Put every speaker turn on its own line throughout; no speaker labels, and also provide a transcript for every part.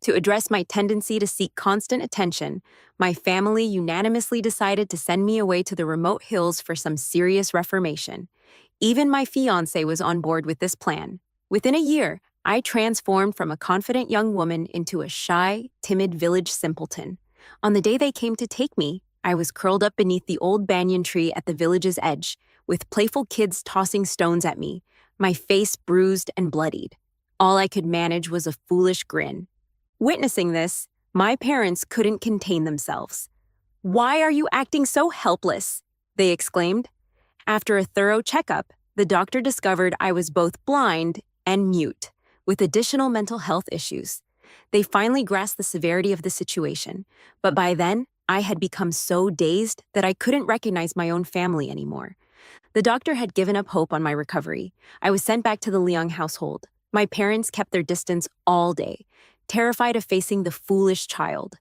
To address my tendency to seek constant attention, my family unanimously decided to send me away to the remote hills for some serious reformation. Even my fiancé was on board with this plan. Within a year, I transformed from a confident young woman into a shy, timid village simpleton. On the day they came to take me, I was curled up beneath the old banyan tree at the village's edge, with playful kids tossing stones at me, my face bruised and bloodied. All I could manage was a foolish grin. Witnessing this, my parents couldn't contain themselves. "Why are you acting so helpless?" they exclaimed. After a thorough checkup, the doctor discovered I was both blind and mute, with additional mental health issues. They finally grasped the severity of the situation, but by then, I had become so dazed that I couldn't recognize my own family anymore. The doctor had given up hope on my recovery. I was sent back to the Liang household. My parents kept their distance all day, terrified of facing the foolish child.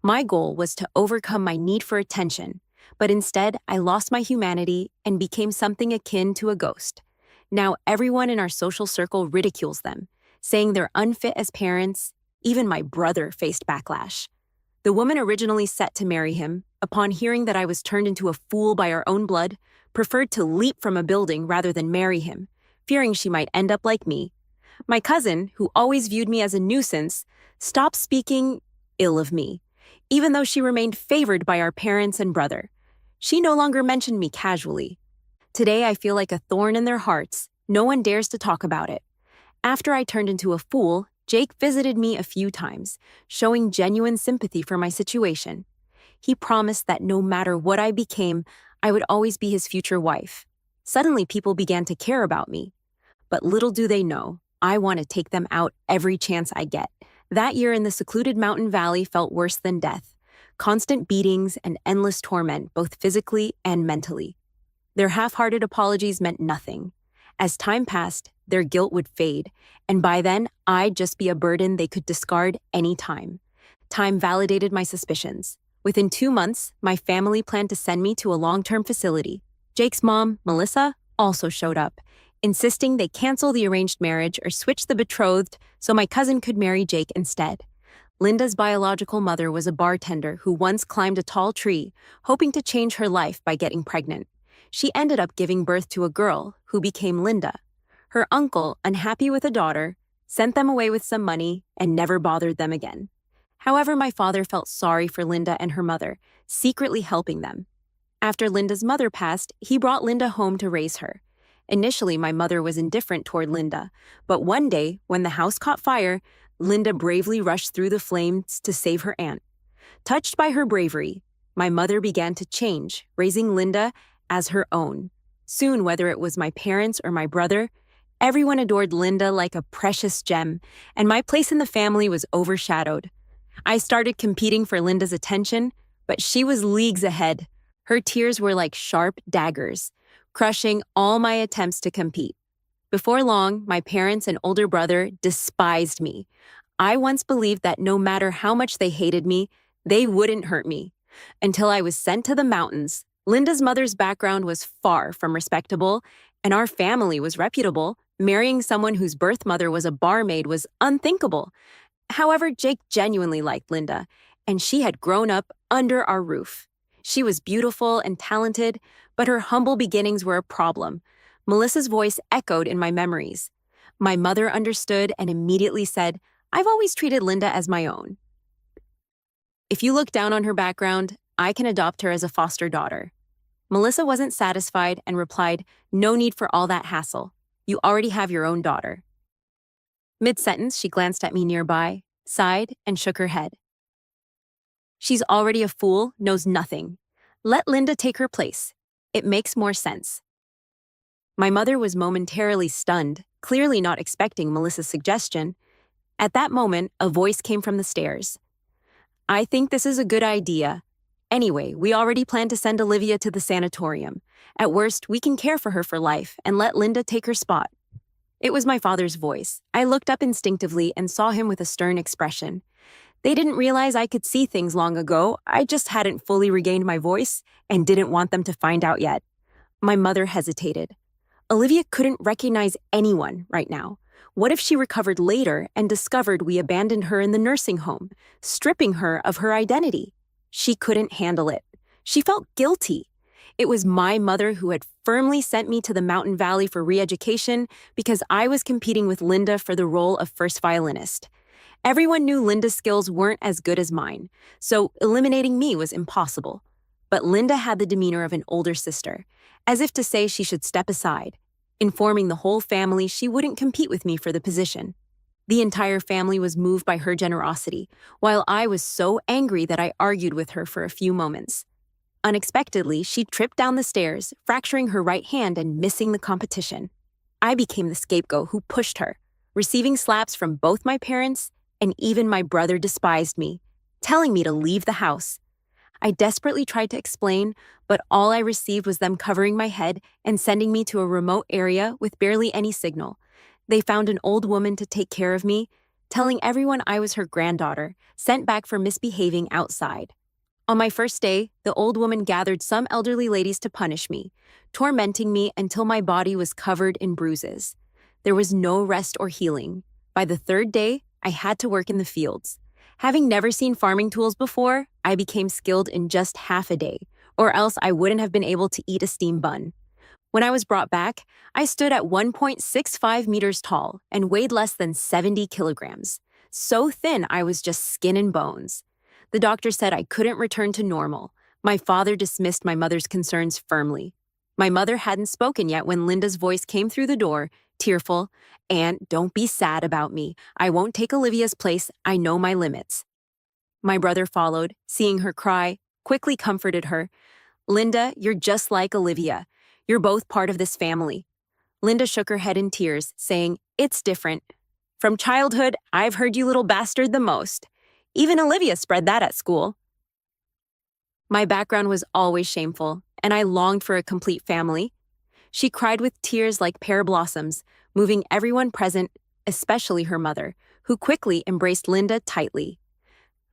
My goal was to overcome my need for attention, but instead I lost my humanity and became something akin to a ghost. Now everyone in our social circle ridicules them, saying they're unfit as parents. Even my brother faced backlash. The woman originally set to marry him, upon hearing that I was turned into a fool by our own blood, preferred to leap from a building rather than marry him, fearing she might end up like me. My cousin, who always viewed me as a nuisance, stopped speaking ill of me, even though she remained favored by our parents and brother. She no longer mentioned me casually. Today I feel like a thorn in their hearts. No one dares to talk about it. After I turned into a fool, Jake visited me a few times, showing genuine sympathy for my situation. He promised that no matter what I became, I would always be his future wife. Suddenly people began to care about me. But little do they know, I want to take them out every chance I get. That year in the secluded mountain valley felt worse than death. Constant beatings and endless torment, both physically and mentally. Their half-hearted apologies meant nothing. As time passed, their guilt would fade, and by then, I'd just be a burden they could discard any time. Time validated my suspicions. Within 2 months, my family planned to send me to a long-term facility. Jake's mom, Melissa, also showed up, insisting they cancel the arranged marriage or switch the betrothed so my cousin could marry Jake instead. Linda's biological mother was a bartender who once climbed a tall tree, hoping to change her life by getting pregnant. She ended up giving birth to a girl who became Linda. Her uncle, unhappy with a daughter, sent them away with some money and never bothered them again. However, my father felt sorry for Linda and her mother, secretly helping them. After Linda's mother passed, he brought Linda home to raise her. Initially, my mother was indifferent toward Linda, but one day, when the house caught fire, Linda bravely rushed through the flames to save her aunt. Touched by her bravery, my mother began to change, raising Linda as her own. Soon, whether it was my parents or my brother, everyone adored Linda like a precious gem, and my place in the family was overshadowed. I started competing for Linda's attention, but she was leagues ahead. Her tears were like sharp daggers, crushing all my attempts to compete. Before long, my parents and older brother despised me. I once believed that no matter how much they hated me, they wouldn't hurt me. Until I was sent to the mountains. Linda's mother's background was far from respectable, and our family was reputable. Marrying someone whose birth mother was a barmaid was unthinkable. However, Jake genuinely liked Linda, and she had grown up under our roof. She was beautiful and talented, but her humble beginnings were a problem. Melissa's voice echoed in my memories. My mother understood and immediately said, "I've always treated Linda as my own. If you look down on her background, I can adopt her as a foster daughter." Melissa wasn't satisfied and replied, "No need for all that hassle. You already have your own daughter." Mid-sentence, she glanced at me nearby, sighed, and shook her head. "She's already a fool, knows nothing. Let Linda take her place. It makes more sense." My mother was momentarily stunned, clearly not expecting Melissa's suggestion. At that moment, a voice came from the stairs. "I think this is a good idea. Anyway, we already plan to send Olivia to the sanatorium. At worst, we can care for her for life and let Linda take her spot." It was my father's voice. I looked up instinctively and saw him with a stern expression. They didn't realize I could see things long ago. I just hadn't fully regained my voice and didn't want them to find out yet. My mother hesitated. Olivia couldn't recognize anyone right now. What if she recovered later and discovered we abandoned her in the nursing home, stripping her of her identity? She couldn't handle it. She felt guilty. It was my mother who had firmly sent me to the mountain valley for re-education because I was competing with Linda for the role of first violinist. Everyone knew Linda's skills weren't as good as mine, so eliminating me was impossible. But Linda had the demeanor of an older sister, as if to say she should step aside, informing the whole family she wouldn't compete with me for the position. The entire family was moved by her generosity, while I was so angry that I argued with her for a few moments. Unexpectedly, she tripped down the stairs, fracturing her right hand and missing the competition. I became the scapegoat who pushed her, receiving slaps from both my parents, and even my brother despised me, telling me to leave the house. I desperately tried to explain, but all I received was them covering my head and sending me to a remote area with barely any signal. They found an old woman to take care of me, telling everyone I was her granddaughter, sent back for misbehaving outside. On my first day, the old woman gathered some elderly ladies to punish me, tormenting me until my body was covered in bruises. There was no rest or healing. By the third day, I had to work in the fields. Having never seen farming tools before, I became skilled in just half a day, or else I wouldn't have been able to eat a steam bun. When I was brought back, I stood at 1.65 meters tall and weighed less than 70 kilograms. So thin I was just skin and bones. The doctor said I couldn't return to normal. My father dismissed my mother's concerns firmly. My mother hadn't spoken yet when Linda's voice came through the door, tearful, and don't be sad about me. I won't take Olivia's place. I know my limits. My brother followed, seeing her cry, quickly comforted her. Linda, you're just like Olivia. You're both part of this family. Linda shook her head in tears, saying, It's different. From childhood, I've heard you little bastard the most. Even Olivia spread that at school. My background was always shameful, and I longed for a complete family. She cried with tears like pear blossoms, moving everyone present, especially her mother, who quickly embraced Linda tightly.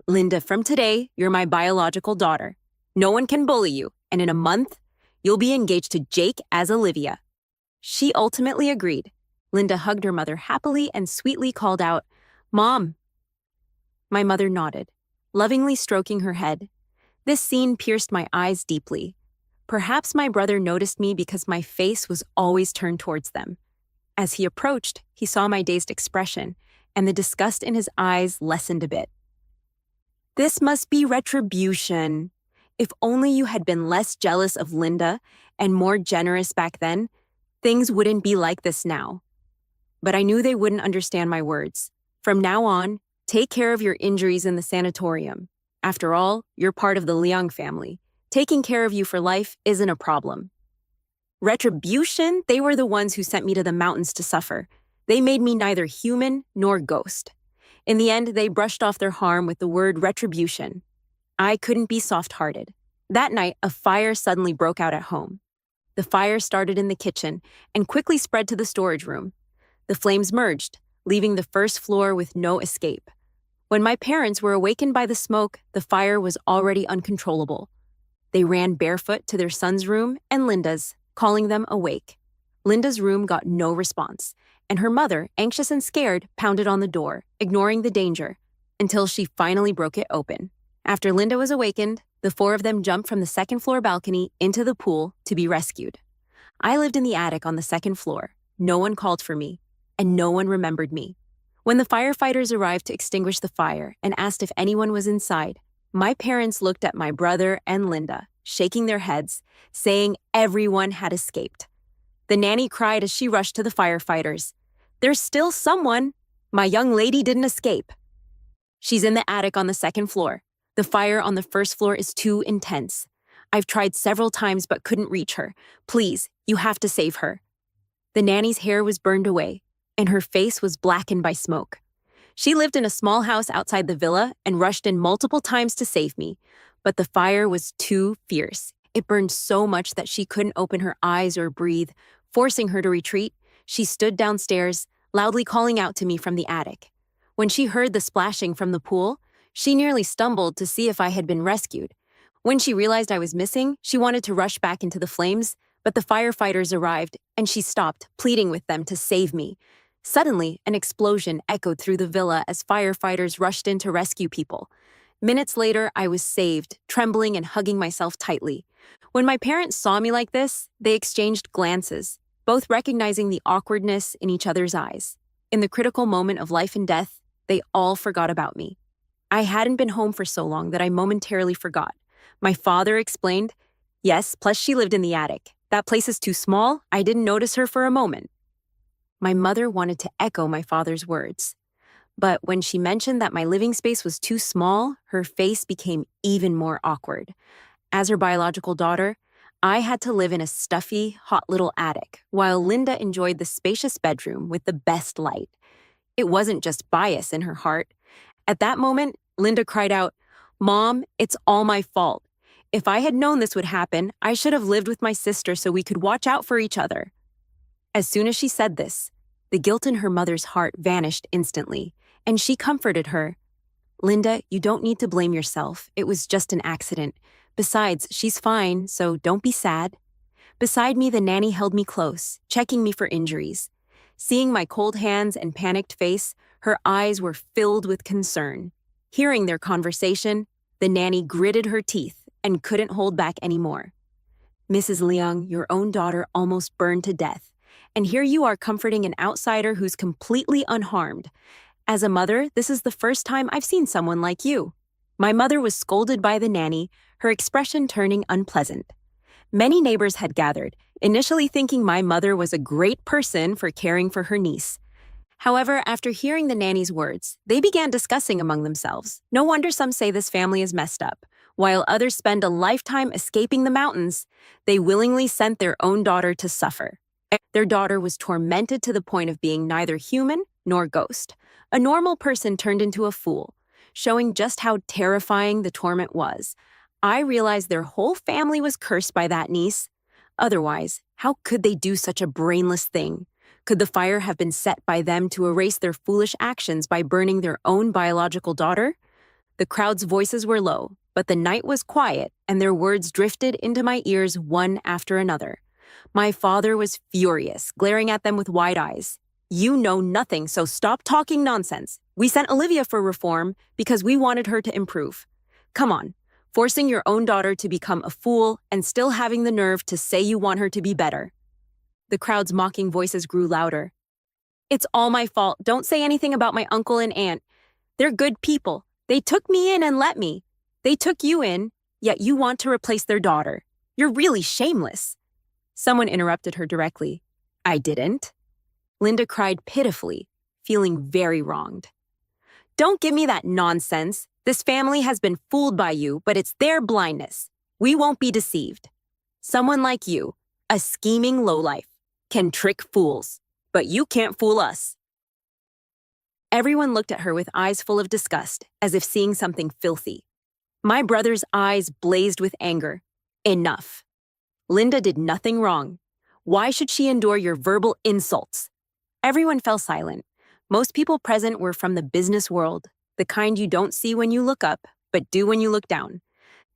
Linda, from today, you're my biological daughter. No one can bully you, and in a month, you'll be engaged to Jake as Olivia. She ultimately agreed. Linda hugged her mother happily and sweetly called out, Mom. My mother nodded, lovingly stroking her head. This scene pierced my eyes deeply. Perhaps my brother noticed me because my face was always turned towards them. As he approached, he saw my dazed expression, and the disgust in his eyes lessened a bit. This must be retribution. If only you had been less jealous of Linda and more generous back then, things wouldn't be like this now. But I knew they wouldn't understand my words. From now on, take care of your injuries in the sanatorium. After all, you're part of the Liang family. Taking care of you for life isn't a problem. Retribution? They were the ones who sent me to the mountains to suffer. They made me neither human nor ghost. In the end, they brushed off their harm with the word retribution. I couldn't be soft-hearted. That night, a fire suddenly broke out at home. The fire started in the kitchen and quickly spread to the storage room. The flames merged, leaving the first floor with no escape. When my parents were awakened by the smoke, the fire was already uncontrollable. They ran barefoot to their son's room and Linda's, calling them awake. Linda's room got no response, and her mother, anxious and scared, pounded on the door, ignoring the danger, until she finally broke it open. After Linda was awakened, the four of them jumped from the second-floor balcony into the pool to be rescued. I lived in the attic on the second floor. No one called for me, and no one remembered me. When the firefighters arrived to extinguish the fire and asked if anyone was inside, my parents looked at my brother and Linda, shaking their heads, saying everyone had escaped. The nanny cried as she rushed to the firefighters. There's still someone. My young lady didn't escape. She's in the attic on the second floor. The fire on the first floor is too intense. I've tried several times but couldn't reach her. Please, you have to save her. The nanny's hair was burned away, and her face was blackened by smoke. She lived in a small house outside the villa and rushed in multiple times to save me, but the fire was too fierce. It burned so much that she couldn't open her eyes or breathe. Forcing her to retreat, she stood downstairs, loudly calling out to me from the attic. When she heard the splashing from the pool, she nearly stumbled to see if I had been rescued. When she realized I was missing, she wanted to rush back into the flames, but the firefighters arrived, and she stopped, pleading with them to save me. Suddenly, an explosion echoed through the villa as firefighters rushed in to rescue people. Minutes later, I was saved, trembling and hugging myself tightly. When my parents saw me like this, they exchanged glances, both recognizing the awkwardness in each other's eyes. In the critical moment of life and death, they all forgot about me. I hadn't been home for so long that I momentarily forgot. My father explained, "Yes, plus she lived in the attic. That place is too small. I didn't notice her for a moment." My mother wanted to echo my father's words. But when she mentioned that my living space was too small, her face became even more awkward. As her biological daughter, I had to live in a stuffy, hot little attic, while Linda enjoyed the spacious bedroom with the best light. It wasn't just bias in her heart. At that moment, Linda cried out, "Mom, it's all my fault. If I had known this would happen, I should have lived with my sister so we could watch out for each other." As soon as she said this, the guilt in her mother's heart vanished instantly, and she comforted her. "Linda, you don't need to blame yourself. It was just an accident. Besides, she's fine, so don't be sad." Beside me, the nanny held me close, checking me for injuries. Seeing my cold hands and panicked face, her eyes were filled with concern. Hearing their conversation, the nanny gritted her teeth and couldn't hold back anymore. "Mrs. Leung, your own daughter almost burned to death, and here you are comforting an outsider who's completely unharmed. As a mother, this is the first time I've seen someone like you." My mother was scolded by the nanny, her expression turning unpleasant. Many neighbors had gathered, initially thinking my mother was a great person for caring for her niece. However, after hearing the nanny's words, they began discussing among themselves. No wonder some say this family is messed up. While others spend a lifetime escaping the mountains, they willingly sent their own daughter to suffer. Their daughter was tormented to the point of being neither human nor ghost. A normal person turned into a fool, showing just how terrifying the torment was. I realized their whole family was cursed by that niece. Otherwise, how could they do such a brainless thing? Could the fire have been set by them to erase their foolish actions by burning their own biological daughter? The crowd's voices were low, but the night was quiet, and their words drifted into my ears one after another. My father was furious, glaring at them with wide eyes. "You know nothing, so stop talking nonsense. We sent Olivia for reform because we wanted her to improve. Come on, forcing your own daughter to become a fool and still having the nerve to say you want her to be better." The crowd's mocking voices grew louder. "It's all my fault. Don't say anything about my uncle and aunt. They're good people. They took me in and let me. They took you in, yet you want to replace their daughter. You're really shameless." Someone interrupted her directly. "I didn't." Linda cried pitifully, feeling very wronged. "Don't give me that nonsense. This family has been fooled by you, but it's their blindness. We won't be deceived. Someone like you, a scheming lowlife, can trick fools, but you can't fool us." Everyone looked at her with eyes full of disgust, as if seeing something filthy. My brother's eyes blazed with anger. "Enough. Linda did nothing wrong. Why should she endure your verbal insults?" Everyone fell silent. Most people present were from the business world, the kind you don't see when you look up, but do when you look down.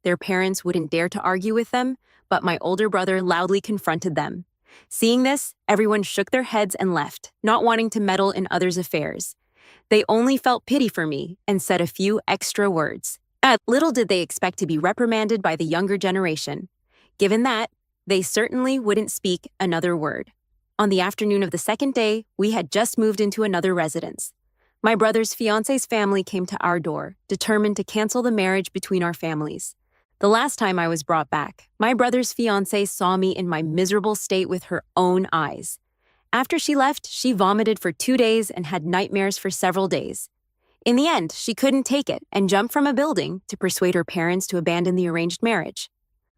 Their parents wouldn't dare to argue with them, but my older brother loudly confronted them. Seeing this, everyone shook their heads and left, not wanting to meddle in others' affairs. They only felt pity for me and said a few extra words. Little did they expect to be reprimanded by the younger generation. Given that, they certainly wouldn't speak another word. On the afternoon of the second day, we had just moved into another residence. My brother's fiance's family came to our door, determined to cancel the marriage between our families. The last time I was brought back, my brother's fiancée saw me in my miserable state with her own eyes. After she left, she vomited for 2 days and had nightmares for several days. In the end, she couldn't take it and jumped from a building to persuade her parents to abandon the arranged marriage.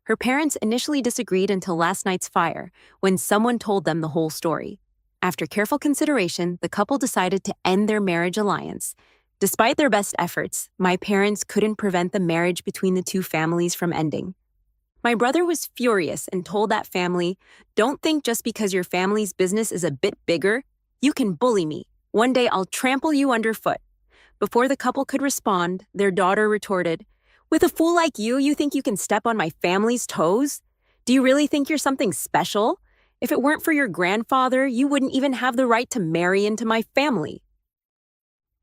Her parents initially disagreed until last night's fire, when someone told them the whole story. After careful consideration, the couple decided to end their marriage alliance. Despite their best efforts, my parents couldn't prevent the marriage between the two families from ending. My brother was furious and told that family, "Don't think just because your family's business is a bit bigger, you can bully me. One day I'll trample you underfoot." Before the couple could respond, their daughter retorted, "With a fool like you think you can step on my family's toes? Do you really think you're something special? If it weren't for your grandfather, you wouldn't even have the right to marry into my family.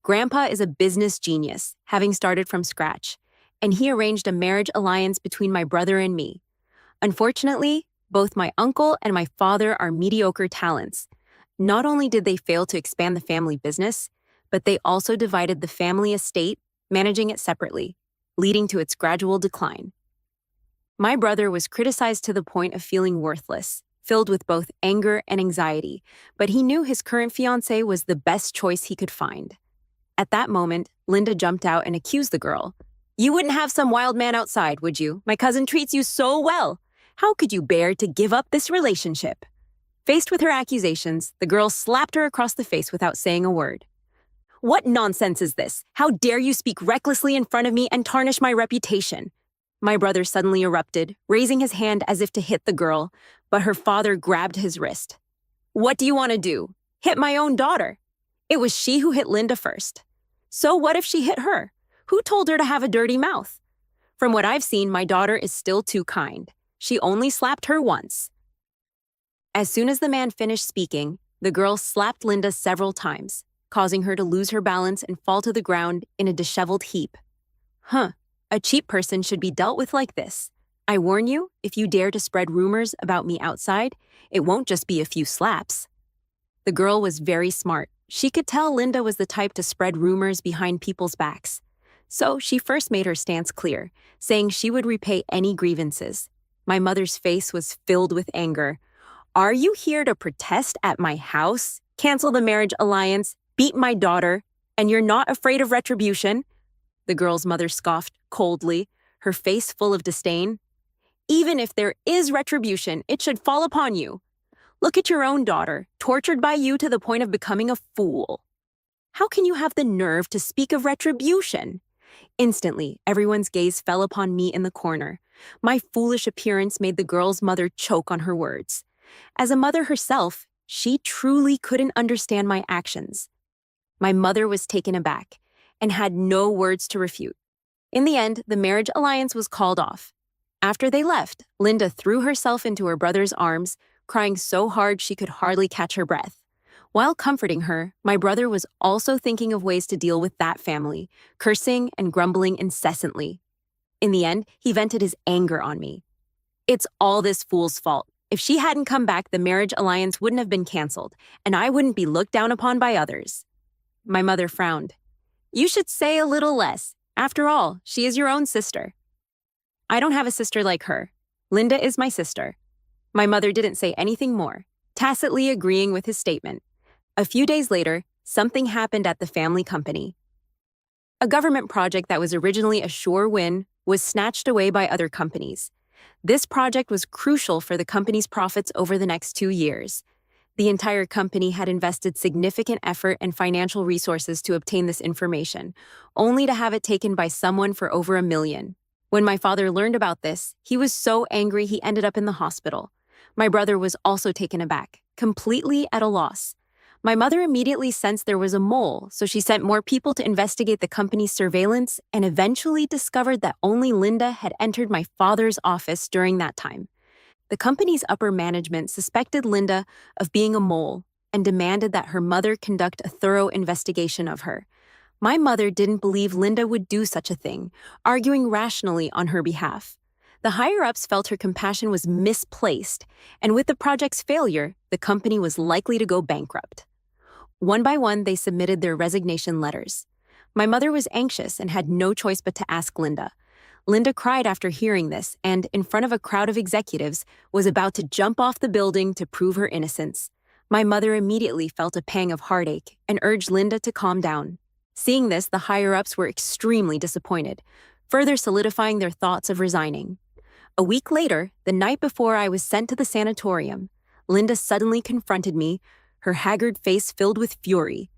Grandpa is a business genius, having started from scratch, and he arranged a marriage alliance between my brother and me. Unfortunately, both my uncle and my father are mediocre talents. Not only did they fail to expand the family business, but they also divided the family estate, managing it separately, leading to its gradual decline. My brother was criticized to the point of feeling worthless, filled with both anger and anxiety, but he knew his current fiancée was the best choice he could find. At that moment, Linda jumped out and accused the girl. "You wouldn't have some wild man outside, would you? My cousin treats you so well. How could you bear to give up this relationship?" Faced with her accusations, the girl slapped her across the face without saying a word. "What nonsense is this? How dare you speak recklessly in front of me and tarnish my reputation?" My brother suddenly erupted, raising his hand as if to hit the girl, but her father grabbed his wrist. "What do you want to do? Hit my own daughter? It was she who hit Linda first. So what if she hit her? Who told her to have a dirty mouth? From what I've seen, my daughter is still too kind. She only slapped her once." As soon as the man finished speaking, the girl slapped Linda several times, causing her to lose her balance and fall to the ground in a disheveled heap. A cheap person should be dealt with like this. I warn you, if you dare to spread rumors about me outside, it won't just be a few slaps. The girl was very smart. She could tell Linda was the type to spread rumors behind people's backs. So she first made her stance clear, saying she would repay any grievances. My mother's face was filled with anger. "Are you here to protest at my house, cancel the marriage alliance, beat my daughter, and you're not afraid of retribution?" The girl's mother scoffed coldly, her face full of disdain. "Even if there is retribution, it should fall upon you. Look at your own daughter, tortured by you to the point of becoming a fool. How can you have the nerve to speak of retribution?" Instantly, everyone's gaze fell upon me in the corner. My foolish appearance made the girl's mother choke on her words. As a mother herself, she truly couldn't understand my actions. My mother was taken aback and had no words to refute. In the end, the marriage alliance was called off. After they left, Linda threw herself into her brother's arms, crying so hard she could hardly catch her breath. While comforting her, my brother was also thinking of ways to deal with that family, cursing and grumbling incessantly. In the end, he vented his anger on me. "It's all this fool's fault. If she hadn't come back, the marriage alliance wouldn't have been canceled, and I wouldn't be looked down upon by others." My mother frowned. "You should say a little less. After all, she is your own sister." "I don't have a sister like her. Linda is my sister." My mother didn't say anything more, tacitly agreeing with his statement. A few days later, something happened at the family company. A government project that was originally a sure win was snatched away by other companies. This project was crucial for the company's profits over the next 2 years. The entire company had invested significant effort and financial resources to obtain this information, only to have it taken by someone for over $1 million. When my father learned about this, he was so angry he ended up in the hospital. My brother was also taken aback, completely at a loss. My mother immediately sensed there was a mole, so she sent more people to investigate the company's surveillance and eventually discovered that only Linda had entered my father's office during that time. The company's upper management suspected Linda of being a mole and demanded that her mother conduct a thorough investigation of her. My mother didn't believe Linda would do such a thing, arguing rationally on her behalf. The higher-ups felt her compassion was misplaced, and with the project's failure, the company was likely to go bankrupt. One by one, they submitted their resignation letters. My mother was anxious and had no choice but to ask Linda. Linda cried after hearing this and, in front of a crowd of executives, was about to jump off the building to prove her innocence. My mother immediately felt a pang of heartache and urged Linda to calm down. Seeing this, the higher-ups were extremely disappointed, further solidifying their thoughts of resigning. A week later, the night before I was sent to the sanatorium, Linda suddenly confronted me, her haggard face filled with fury.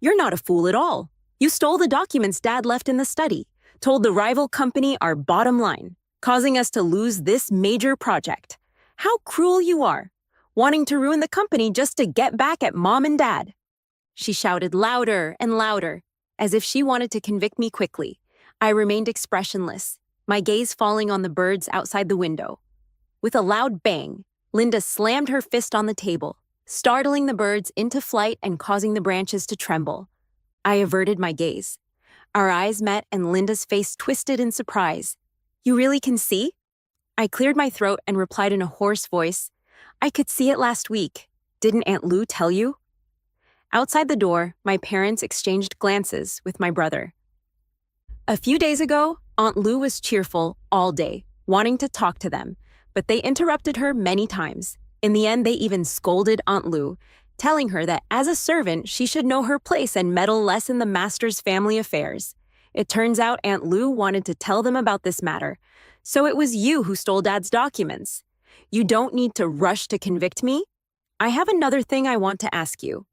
"You're not a fool at all. You stole the documents Dad left in the study, told the rival company our bottom line, causing us to lose this major project. How cruel you are, wanting to ruin the company just to get back at Mom and Dad." She shouted louder and louder, as if she wanted to convict me quickly. I remained expressionless, my gaze falling on the birds outside the window. With a loud bang, Linda slammed her fist on the table, startling the birds into flight and causing the branches to tremble. I averted my gaze. Our eyes met and Linda's face twisted in surprise. "You really can see?" I cleared my throat and replied in a hoarse voice, "I could see it last week. Didn't Aunt Lou tell you?" Outside the door, my parents exchanged glances with my brother. A few days ago, Aunt Lou was cheerful all day, wanting to talk to them, but they interrupted her many times. In the end, they even scolded Aunt Lou, telling her that as a servant, she should know her place and meddle less in the master's family affairs. It turns out Aunt Lou wanted to tell them about this matter, so it was you who stole Dad's documents. You don't need to rush to convict me. I have another thing I want to ask you.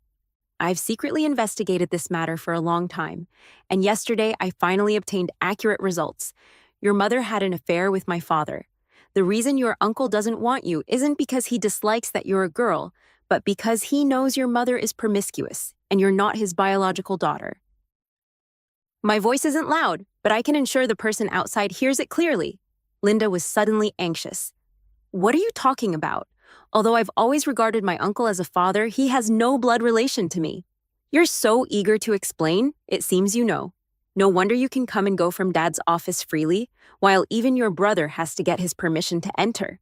I've secretly investigated this matter for a long time, and yesterday I finally obtained accurate results. Your mother had an affair with my father. The reason your uncle doesn't want you isn't because he dislikes that you're a girl, but because he knows your mother is promiscuous and you're not his biological daughter. My voice isn't loud, but I can ensure the person outside hears it clearly. Linda was suddenly anxious. What are you talking about? Although I've always regarded my uncle as a father, he has no blood relation to me. You're so eager to explain, it seems you know. No wonder you can come and go from Dad's office freely, while even your brother has to get his permission to enter.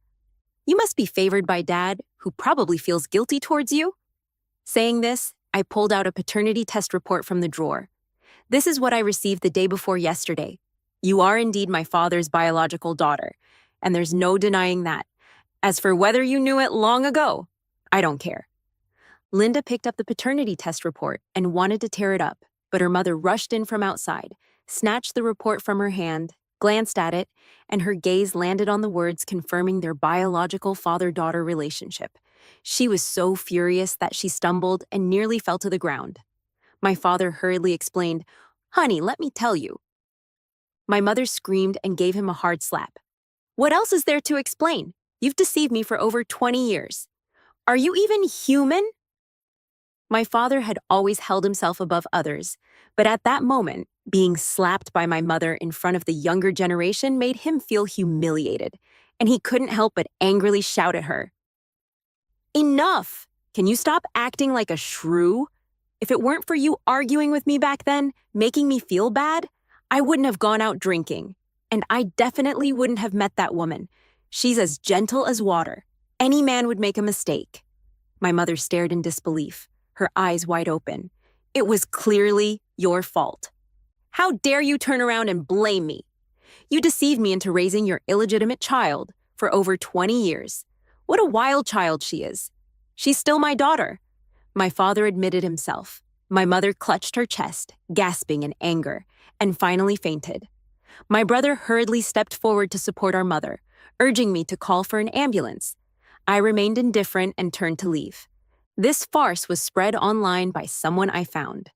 You must be favored by Dad, who probably feels guilty towards you. Saying this, I pulled out a paternity test report from the drawer. This is what I received the day before yesterday. You are indeed my father's biological daughter, and there's no denying that. As for whether you knew it long ago, I don't care. Linda picked up the paternity test report and wanted to tear it up, but her mother rushed in from outside, snatched the report from her hand, glanced at it, and her gaze landed on the words confirming their biological father-daughter relationship. She was so furious that she stumbled and nearly fell to the ground. My father hurriedly explained, "Honey, let me tell you." My mother screamed and gave him a hard slap. "What else is there to explain? You've deceived me for over 20 years. Are you even human?" My father had always held himself above others, but at that moment, being slapped by my mother in front of the younger generation made him feel humiliated, and he couldn't help but angrily shout at her. "Enough! Can you stop acting like a shrew? If it weren't for you arguing with me back then, making me feel bad, I wouldn't have gone out drinking, and I definitely wouldn't have met that woman. She's as gentle as water. Any man would make a mistake." My mother stared in disbelief, her eyes wide open. "It was clearly your fault. How dare you turn around and blame me? You deceived me into raising your illegitimate child for over 20 years. What a wild child she is. She's still my daughter." My father admitted himself. My mother clutched her chest, gasping in anger, and finally fainted. My brother hurriedly stepped forward to support our mother, urging me to call for an ambulance. I remained indifferent and turned to leave. This farce was spread online by someone I found.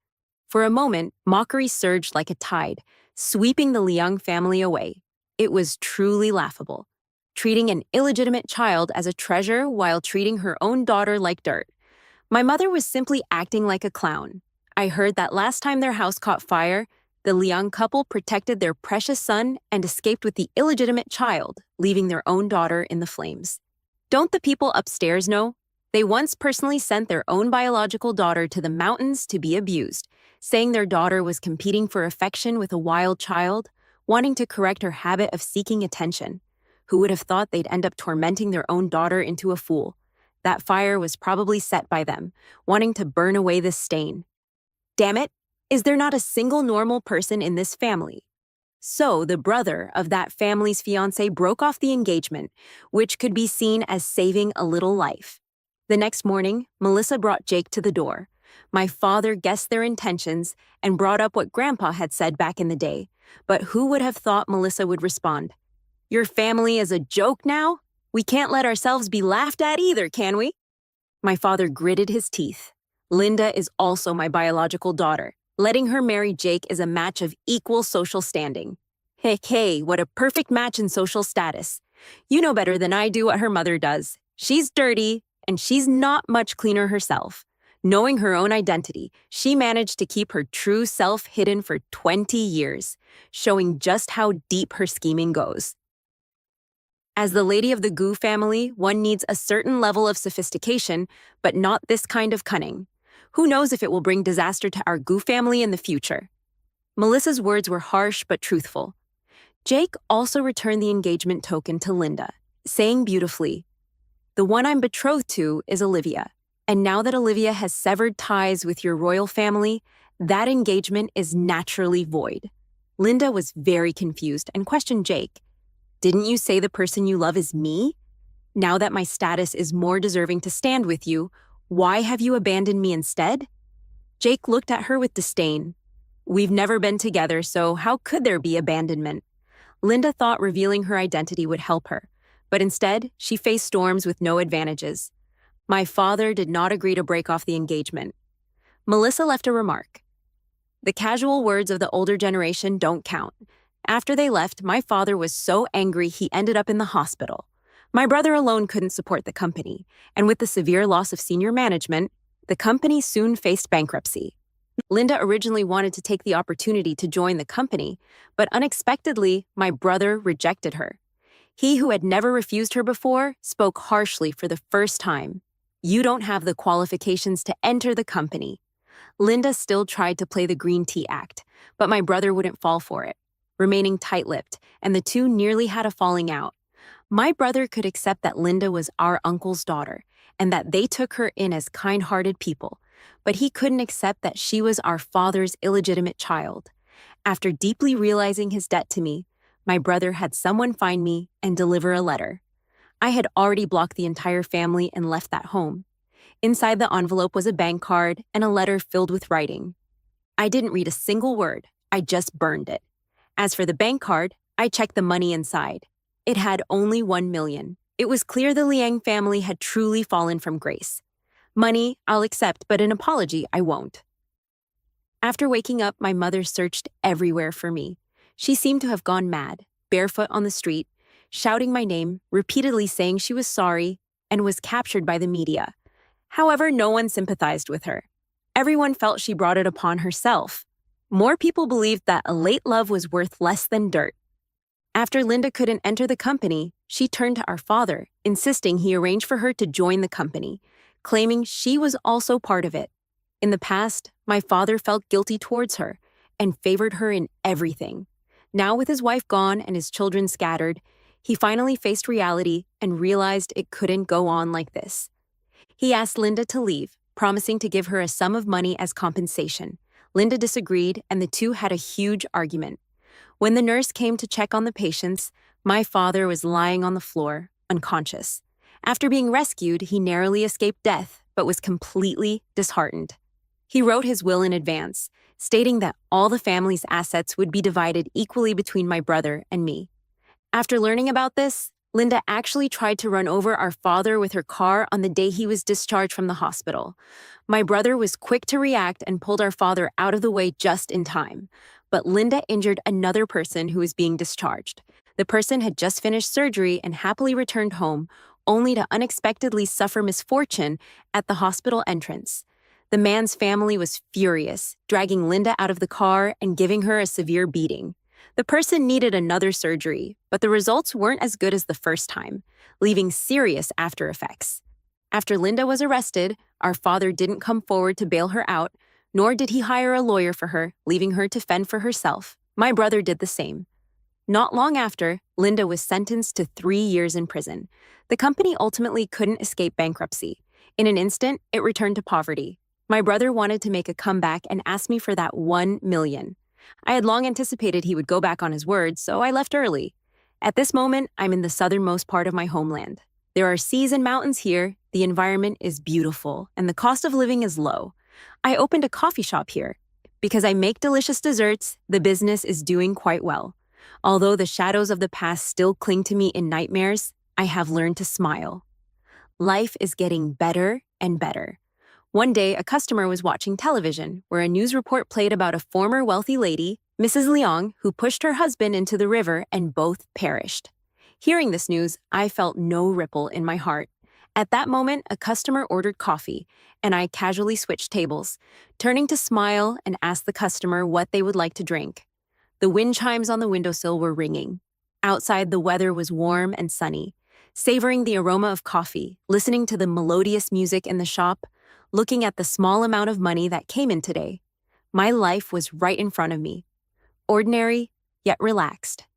For a moment, mockery surged like a tide, sweeping the Liang family away. It was truly laughable, treating an illegitimate child as a treasure while treating her own daughter like dirt. My mother was simply acting like a clown. I heard that last time their house caught fire, the Liang couple protected their precious son and escaped with the illegitimate child, leaving their own daughter in the flames. Don't the people upstairs know? They once personally sent their own biological daughter to the mountains to be abused, saying their daughter was competing for affection with a wild child, wanting to correct her habit of seeking attention. Who would have thought they'd end up tormenting their own daughter into a fool? That fire was probably set by them, wanting to burn away this stain. Damn it! Is there not a single normal person in this family? So the brother of that family's fiancé broke off the engagement, which could be seen as saving a little life. The next morning, Melissa brought Jake to the door. My father guessed their intentions and brought up what Grandpa had said back in the day. But who would have thought Melissa would respond? "Your family is a joke now? We can't let ourselves be laughed at either, can we?" My father gritted his teeth. "Linda is also my biological daughter. Letting her marry Jake is a match of equal social standing." Hey, what a perfect match in social status. You know better than I do what her mother does. She's dirty, and she's not much cleaner herself. Knowing her own identity, she managed to keep her true self hidden for 20 years, showing just how deep her scheming goes. As the lady of the Gu family, one needs a certain level of sophistication, but not this kind of cunning. Who knows if it will bring disaster to our Gu family in the future? Melissa's words were harsh but truthful. Jake also returned the engagement token to Linda, saying beautifully, "The one I'm betrothed to is Olivia, and now that Olivia has severed ties with your royal family, that engagement is naturally void." Linda was very confused and questioned Jake. "Didn't you say the person you love is me? Now that my status is more deserving to stand with you, why have you abandoned me instead?" Jake looked at her with disdain. "We've never been together, so how could there be abandonment?" Linda thought revealing her identity would help her, but instead, she faced storms with no advantages. "My father did not agree to break off the engagement." Melissa left a remark. "The casual words of the older generation don't count. After they left, my father was so angry he ended up in the hospital. My brother alone couldn't support the company, and with the severe loss of senior management, the company soon faced bankruptcy." Linda originally wanted to take the opportunity to join the company, but unexpectedly, my brother rejected her. He, who had never refused her before, spoke harshly for the first time. "You don't have the qualifications to enter the company." Linda still tried to play the Green Tea Act, but my brother wouldn't fall for it, remaining tight-lipped, and the two nearly had a falling out. My brother could accept that Linda was our uncle's daughter, and that they took her in as kind-hearted people, but he couldn't accept that she was our father's illegitimate child. After deeply realizing his debt to me, my brother had someone find me and deliver a letter. I had already blocked the entire family and left that home. Inside the envelope was a bank card and a letter filled with writing. I didn't read a single word, I just burned it. As for the bank card, I checked the money inside. It had only 1 million. It was clear the Liang family had truly fallen from grace. Money, I'll accept, but an apology, I won't. After waking up, my mother searched everywhere for me. She seemed to have gone mad, barefoot on the street, shouting my name, repeatedly saying she was sorry, and was captured by the media. However, no one sympathized with her. Everyone felt she brought it upon herself. More people believed that a late love was worth less than dirt. After Linda couldn't enter the company, she turned to our father, insisting he arrange for her to join the company, claiming she was also part of it. In the past, my father felt guilty towards her and favored her in everything. Now, with his wife gone and his children scattered, he finally faced reality and realized it couldn't go on like this. He asked Linda to leave, promising to give her a sum of money as compensation. Linda disagreed, and the two had a huge argument. When the nurse came to check on the patients, my father was lying on the floor, unconscious. After being rescued, he narrowly escaped death, but was completely disheartened. He wrote his will in advance, stating that all the family's assets would be divided equally between my brother and me. After learning about this, Linda actually tried to run over our father with her car on the day he was discharged from the hospital. My brother was quick to react and pulled our father out of the way just in time. But Linda injured another person who was being discharged. The person had just finished surgery and happily returned home, only to unexpectedly suffer misfortune at the hospital entrance. The man's family was furious, dragging Linda out of the car and giving her a severe beating. The person needed another surgery, but the results weren't as good as the first time, leaving serious after effects. After Linda was arrested, our father didn't come forward to bail her out, nor did he hire a lawyer for her, leaving her to fend for herself. My brother did the same. Not long after, Linda was sentenced to 3 years in prison. The company ultimately couldn't escape bankruptcy. In an instant, it returned to poverty. My brother wanted to make a comeback and asked me for that 1 million. I had long anticipated he would go back on his word, so I left early. At this moment, I'm in the southernmost part of my homeland. There are seas and mountains here, the environment is beautiful, and the cost of living is low. I opened a coffee shop here. Because I make delicious desserts, the business is doing quite well. Although the shadows of the past still cling to me in nightmares, I have learned to smile. Life is getting better and better. One day, a customer was watching television where a news report played about a former wealthy lady, Mrs. Liang, who pushed her husband into the river and both perished. Hearing this news, I felt no ripple in my heart. At that moment, a customer ordered coffee, and I casually switched tables, turning to smile and ask the customer what they would like to drink. The wind chimes on the windowsill were ringing. Outside, the weather was warm and sunny. Savoring the aroma of coffee, listening to the melodious music in the shop, looking at the small amount of money that came in today. My life was right in front of me. Ordinary, yet relaxed.